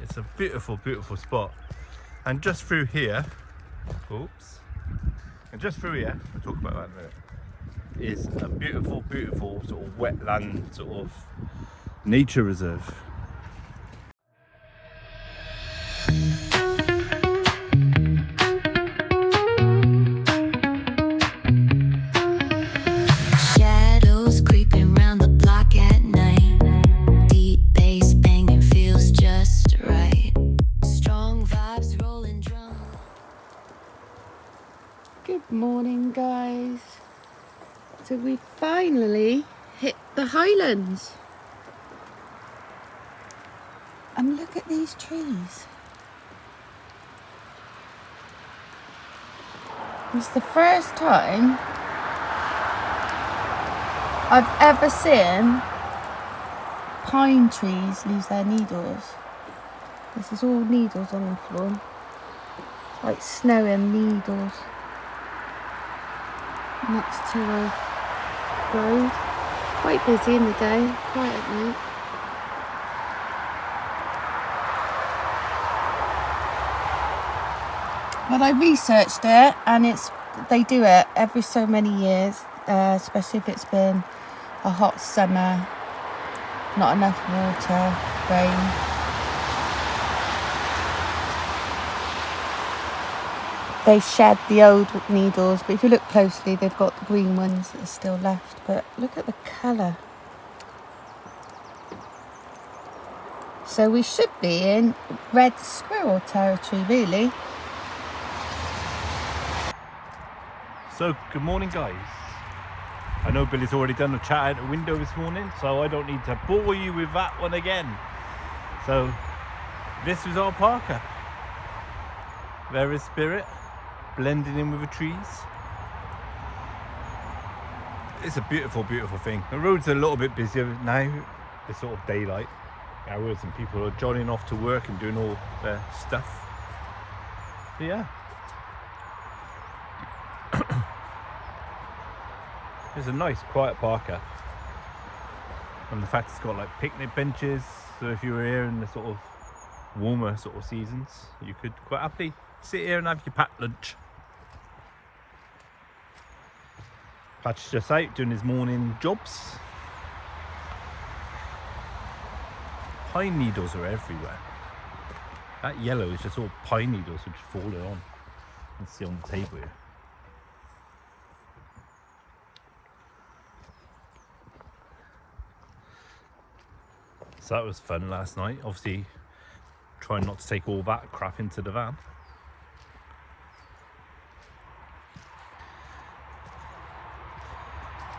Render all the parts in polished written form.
It's a beautiful, beautiful spot. And just through here, we'll talk about that in a minute, is a beautiful, beautiful sort of wetland, sort of nature reserve. Shadows creeping round the block at night. Deep bass banging feels just right. Strong vibes rolling drum. Good morning, guys. So we finally hit the highlands. And look at these trees. It's the first time I've ever seen pine trees lose their needles. This is all needles on the floor. It's like snow and needles. Next to a road. Quite busy in the day, quiet at night. But I researched it, and they do it every so many years, especially if it's been a hot summer, not enough water, rain. They shed the old needles, but if you look closely, they've got the green ones that are still left. But look at the colour. So we should be in red squirrel territory, really. So, good morning, guys. I know Billy's already done a chat out the window this morning, so I don't need to bore you with that one again. So, this was our Parker. There is spirit, blending in with the trees. It's a beautiful, beautiful thing. The roads are a little bit busier now. It's sort of daylight hours and people are jogging off to work and doing all their stuff. But yeah. It's a nice quiet Parker. And the fact it's got like picnic benches, so if you were here in the sort of warmer sort of seasons, you could quite happily sit here and have your packed lunch. Pat's just out doing his morning jobs. Pine needles are everywhere. That yellow is just all pine needles which falling on. You can see on the table here. So that was fun last night. Obviously, trying not to take all that crap into the van.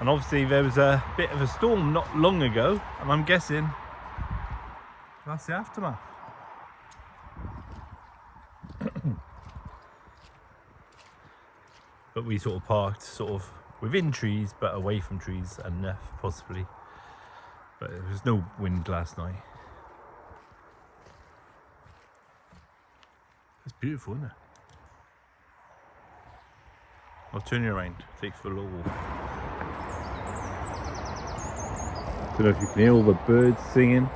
And obviously there was a bit of a storm not long ago, and I'm guessing that's the aftermath. But we sort of parked sort of within trees, but away from trees enough, possibly. But there was no wind last night. It's beautiful, isn't it? I'll turn you around, take you for a little walk. Don't know if you can hear all the birds singing.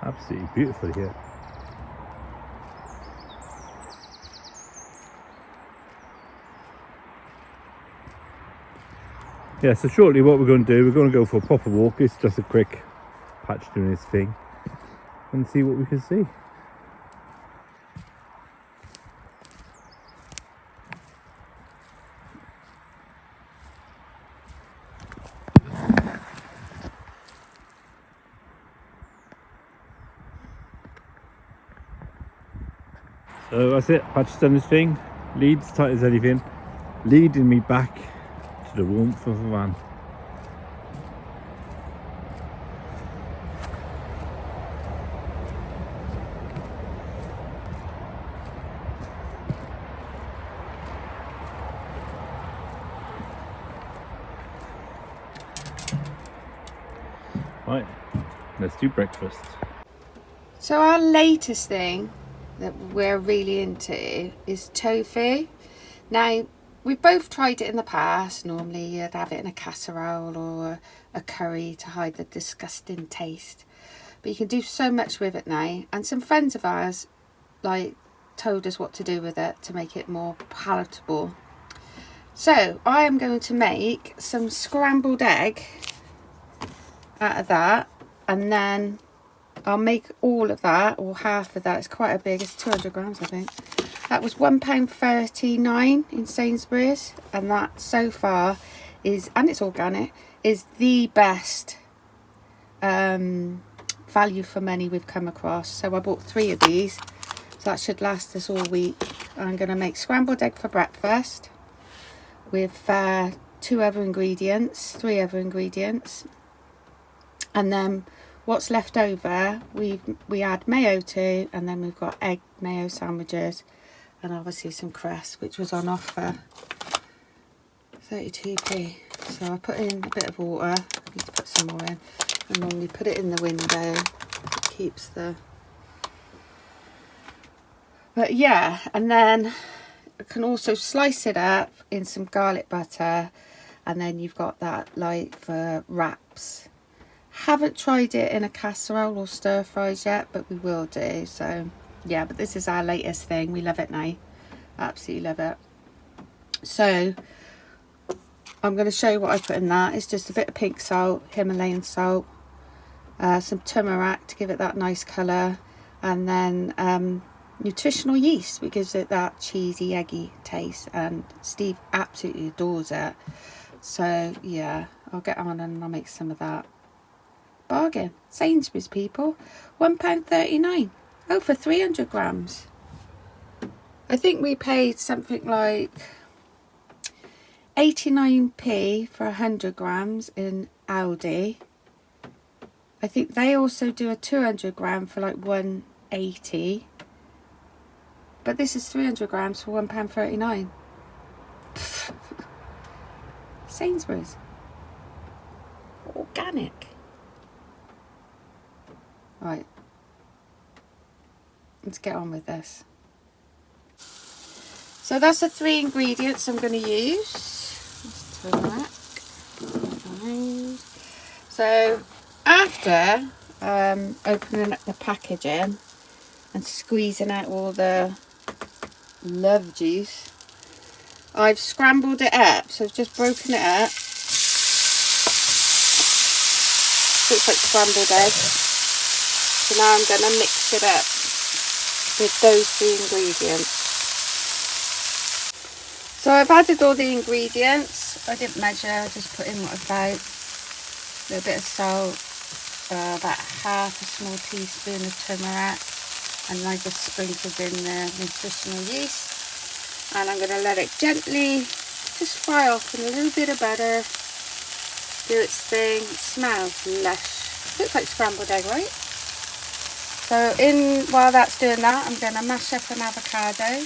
Absolutely beautiful here. Yeah, so shortly what we're going to do, we're going to go for a proper walk. It's just a quick Patch doing his thing and see what we can see. So that's it, Patch has done his thing, leads tight as anything, leading me back to the warmth of the van. Right, let's do breakfast. So our latest thing that we're really into is tofu. Now, we've both tried it in the past. Normally you'd have it in a casserole or a curry to hide the disgusting taste. But you can do so much with it now. And some friends of ours told us what to do with it to make it more palatable. So I am going to make some scrambled egg out of that, and then I'll make all of that, or half of that. It's quite a big, it's 200 grams I think. That was £1.39 in Sainsbury's, and that so far is, and it's organic, is the best value for money we've come across. So I bought 3 of these, so that should last us all week. I'm going to make scrambled egg for breakfast with 3 other ingredients, and then what's left over we add mayo to, and then we've got egg mayo sandwiches, and obviously some cress, which was on offer, 32p. So I put in a bit of water. I need to put some more in. I normally put it in the window. It keeps the... But yeah, and then I can also slice it up in some garlic butter, and then you've got that for wraps. Haven't tried it in a casserole or stir fries yet, but we will do. So yeah, but this is our latest thing. We love it now. Absolutely love it. So I'm going to show you what I put in that. It's just a bit of pink salt, Himalayan salt, some turmeric to give it that nice colour, and then nutritional yeast, which gives it that cheesy, eggy taste, and Steve absolutely adores it. So yeah, I'll get on and I'll make some of that. Bargain. Sainsbury's, people. £1.39. Oh, for 300 grams. I think we paid something like 89p for 100 grams in Aldi. I think they also do a 200 gram for like 180. But this is 300 grams for £1.39. Sainsbury's. Organic. Right. Let's get on with this. So that's the 3 ingredients I'm going to use. Let's turn that. So after opening up the packaging and squeezing out all the love juice, I've scrambled it up. So I've just broken it up. Looks like scrambled egg. So now I'm going to mix it up with those 3 ingredients. So I've added all the ingredients. I didn't measure, I just put in what I found. A little bit of salt, about half a small teaspoon of turmeric, and I just sprinkled in the nutritional yeast. And I'm going to let it gently just fry off in a little bit of butter. Do its thing. It smells lush. Looks like scrambled egg, right? So while that's doing that, I'm going to mash up an avocado.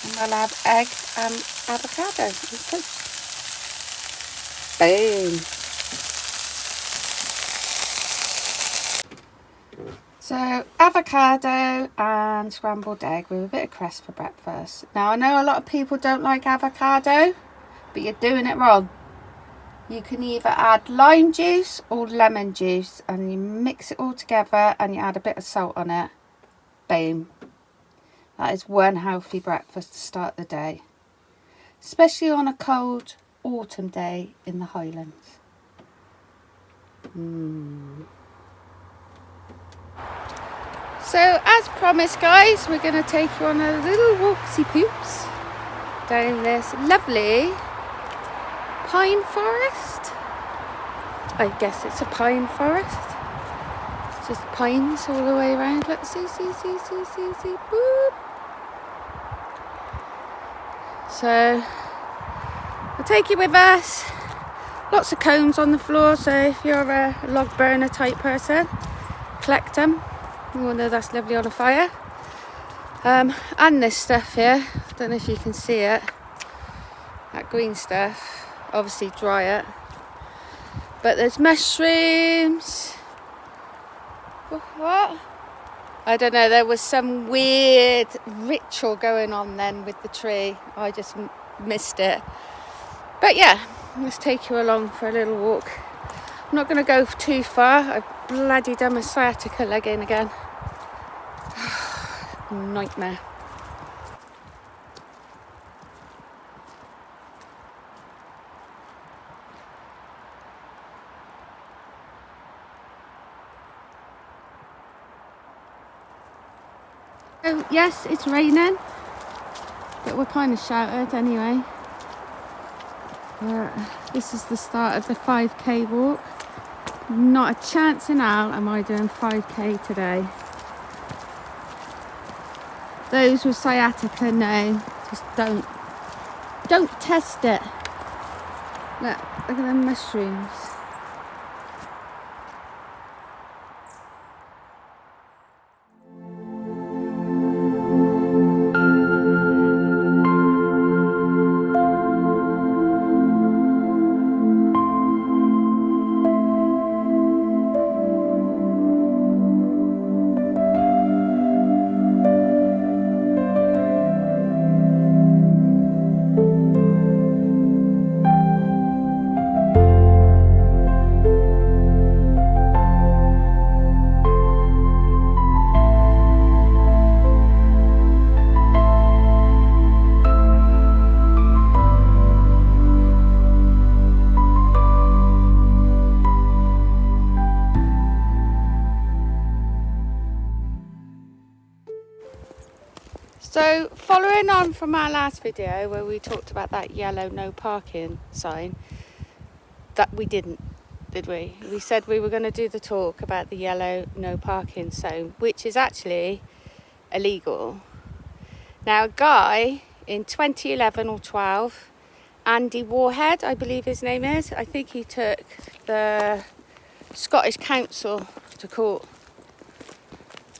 And I'll have egg and avocado and toast. Boom. So avocado and scrambled egg with a bit of cress for breakfast. Now I know a lot of people don't like avocado, but you're doing it wrong. You can either add lime juice or lemon juice, and you mix it all together and you add a bit of salt on it. Boom. That is one healthy breakfast to start the day, especially on a cold autumn day in the Highlands. So as promised, guys, we're going to take you on a little walksy poops down this lovely pine forest. I guess it's a pine forest. It's just pines all the way around. Look, see. Boop. So we'll take you with us. Lots of cones on the floor, so if you're a log burner type person, collect them. You will know that's lovely on a fire. And this stuff here, I don't know if you can see it, that green stuff, obviously dry it. But there's mushrooms. What? I don't know, there was some weird ritual going on then with the tree. I just missed it. But yeah, let's take you along for a little walk. I'm not going to go too far. I've bloody done my sciatica leg in again. Nightmare. Oh, yes, it's raining, but we're kind of sheltered anyway. This is the start of the 5k walk. Not a chance in hell am I doing 5k today. Those with sciatica, no, just don't test it. Look at them mushrooms. So following on from our last video where we talked about that yellow no parking sign, that we didn't, did we? We said we were going to do the talk about the yellow no parking sign, which is actually illegal. Now, a guy in 2011 or 12, Andy Warhead, I believe his name is, I think he took the Scottish Council to court.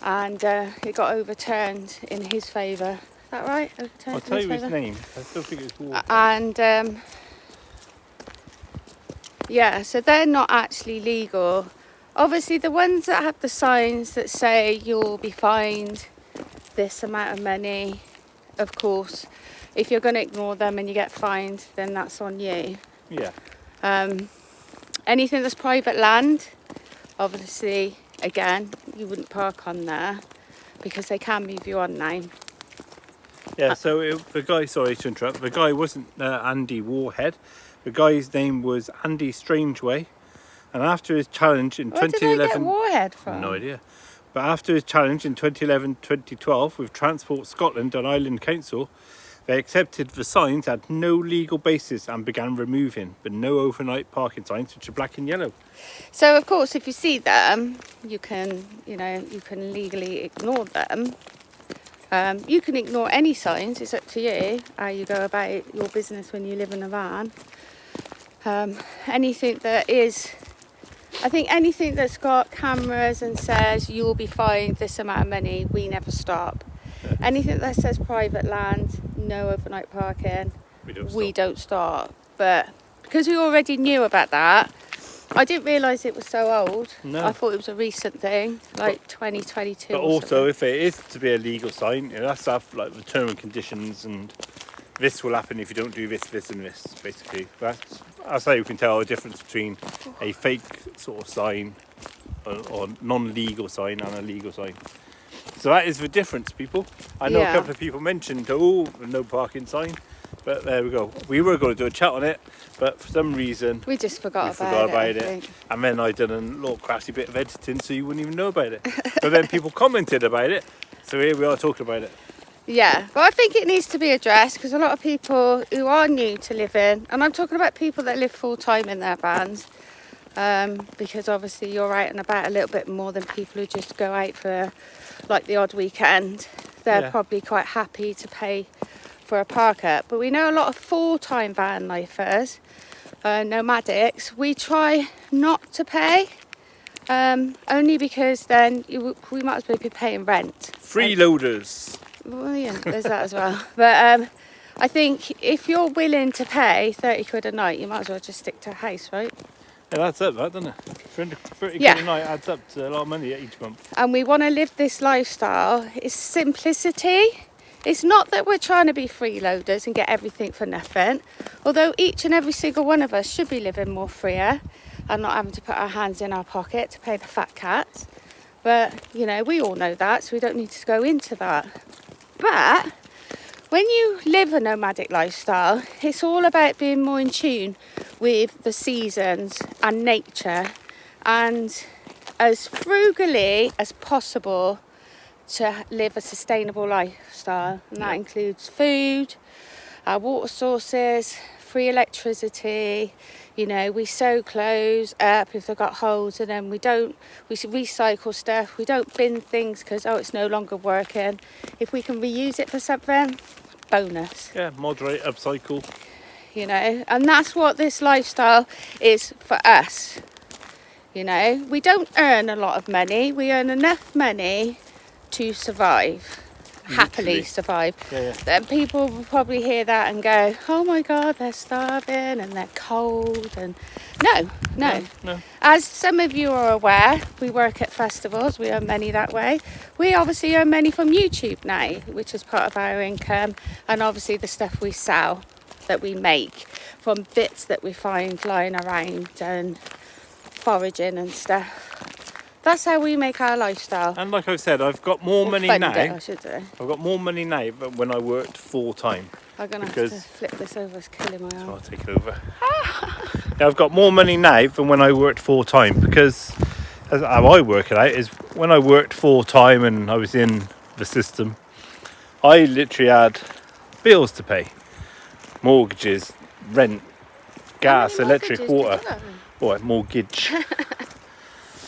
And it got overturned in his favour. Is that right? I'll tell you his name. I still think it's Warhead. And yeah, so they're not actually legal. Obviously, the ones that have the signs that say you'll be fined this amount of money, of course, if you're going to ignore them and you get fined, then that's on you. Yeah. Anything that's private land, obviously, again, you wouldn't park on there because they can move you on now. Yeah, so the guy, sorry to interrupt, the guy wasn't Andy Warhead. The guy's name was Andy Strangeway. And after his challenge in 2011... Where did they get Warhead from? No idea. But after his challenge in 2011-2012 with Transport Scotland and Island Council, they accepted the signs had no legal basis and began removing the no overnight parking signs, which are black and yellow. So, of course, if you see them, you can legally ignore them. You can ignore any signs. It's up to you how you go about your business when you live in a van. Anything that's got cameras and says you'll be fined this amount of money, we never stop. Yeah. Anything that says private land, no overnight parking, we don't stop. But because we already knew about that, I didn't realise it was so old. No. I thought it was a recent thing, like 2022. But also, if it is to be a legal sign, it has to have like the term and conditions, and this will happen if you don't do this, this, and this. Basically, that's how you can tell the difference between a fake sort of sign or non-legal sign and a legal sign. So that is the difference, people. I know a couple of people mentioned, no parking sign. But there we go. We were going to do a chat on it, but for some reason we just forgot about it. And then I done a little crassy bit of editing, so you wouldn't even know about it. But then people commented about it, so here we are talking about it. Yeah, but I think it needs to be addressed because a lot of people who are new to living, and I'm talking about people that live full time in their vans, because obviously you're out and about a little bit more than people who just go out for like the odd weekend. They're probably quite happy to pay for a parker, but we know a lot of full-time van lifers, nomadics, we try not to pay, only because then we might as well be paying rent. Freeloaders. Well, yeah, there's that as well. But I think if you're willing to pay 30 quid a night, you might as well just stick to a house, right? It adds up, that, doesn't it? 30 Yeah. quid a night adds up to a lot of money each month. And we want to live this lifestyle. It's simplicity. It's not that we're trying to be freeloaders and get everything for nothing. Although each and every single one of us should be living more freer and not having to put our hands in our pocket to pay the fat cats. But, you know, we all know that, so we don't need to go into that. But when you live a nomadic lifestyle, it's all about being more in tune with the seasons and nature, and as frugally as possible to live a sustainable lifestyle. And that includes food, our water sources, free electricity. You know, we sew clothes up if they've got holes in them. We recycle stuff. We don't bin things because, oh, it's no longer working. If we can reuse it for something, bonus. Yeah, moderate, upcycle. You know, and that's what this lifestyle is for us. You know, we don't earn a lot of money. We earn enough money to survive. Happily survive. Then people will probably hear that and go, oh my God, they're starving and they're cold. And no. As some of you are aware, we work at festivals. We earn money that way. We obviously earn money from YouTube now, which is part of our income, and obviously the stuff we sell that we make from bits that we find lying around and foraging and stuff. That's how we make our lifestyle. And like I said, I've got more money now. I should say. I've got more money now than when I worked full time. I'm going to have to flip this over, it's killing my arm. I'll take it over. Yeah, I've got more money now than when I worked full time, because how I work it out is when I worked full time and I was in the system, I literally had bills to pay, mortgages, rent, gas, electric, water. Mortgage.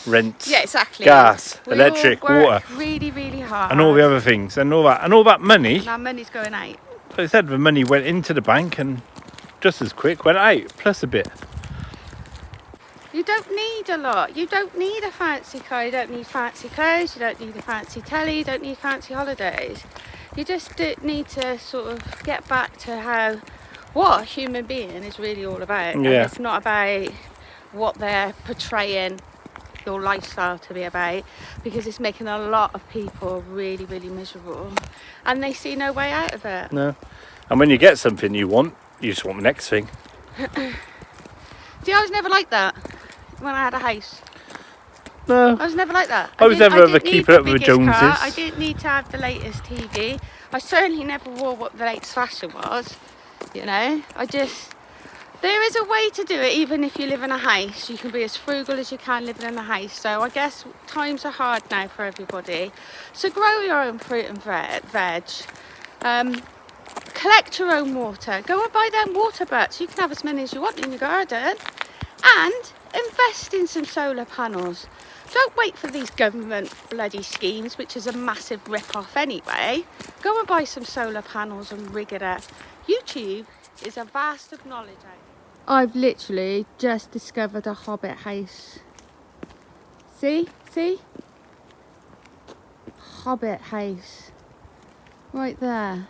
Rent, yeah, exactly. gas, we electric, all work water, really, really hard, and all the other things, and all that money. And our money's going out. Like I said, the money went into the bank and just as quick went out, plus a bit. You don't need a lot. You don't need a fancy car. You don't need fancy clothes. You don't need a fancy telly. You don't need fancy holidays. You just need to sort of get back to what a human being is really all about. And it's not about what they're portraying your lifestyle to be about, because it's making a lot of people really, really miserable, and they see no way out of it. No. And when you get something you want, you just want the next thing. See, I was never like that when I had a house. No. I was never like that. I was never ever keeping up with the Joneses. Car. I didn't need to have the latest TV. I certainly never wore what the latest fashion was. You know, there is a way to do it. Even if you live in a house, you can be as frugal as you can living in a house. So I guess times are hard now for everybody. So grow your own fruit and veg. Collect your own water. Go and buy them water butts. You can have as many as you want in your garden. And invest in some solar panels. Don't wait for these government bloody schemes, which is a massive rip-off anyway. Go and buy some solar panels and rig it up. YouTube is a vast of knowledge out there. I've literally just discovered a hobbit house. See? Hobbit house. Right there.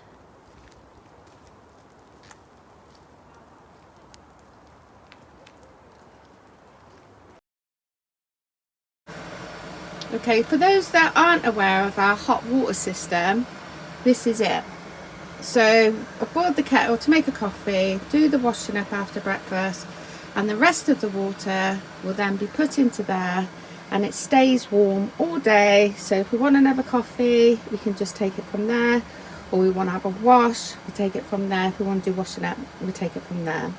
Okay, for those that aren't aware of our hot water system, this is it. So I've boiled the kettle to make a coffee, do the washing up after breakfast, and the rest of the water will then be put into there, and it stays warm all day. So if we want another coffee, we can just take it from there, or we want to have a wash, we take it from there. If we want to do washing up, we take it from there.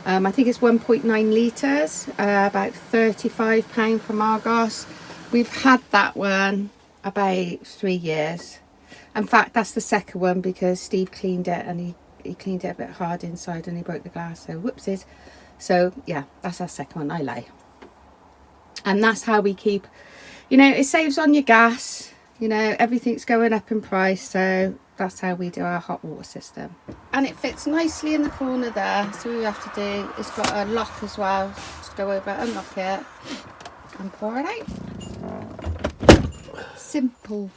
I think it's 1.9 litres, about £35 from Argos. We've had that one about 3 years. In fact, that's the second one, because Steve cleaned it, and he cleaned it a bit hard inside and he broke the glass, so whoopsies. So yeah, that's our second one. I lie. And that's how we keep, you know, it saves on your gas, you know, everything's going up in price, so that's how we do our hot water system. And it fits nicely in the corner there, so all you have to do, it's got a lock as well, just go over, unlock it and pour it out. Simple.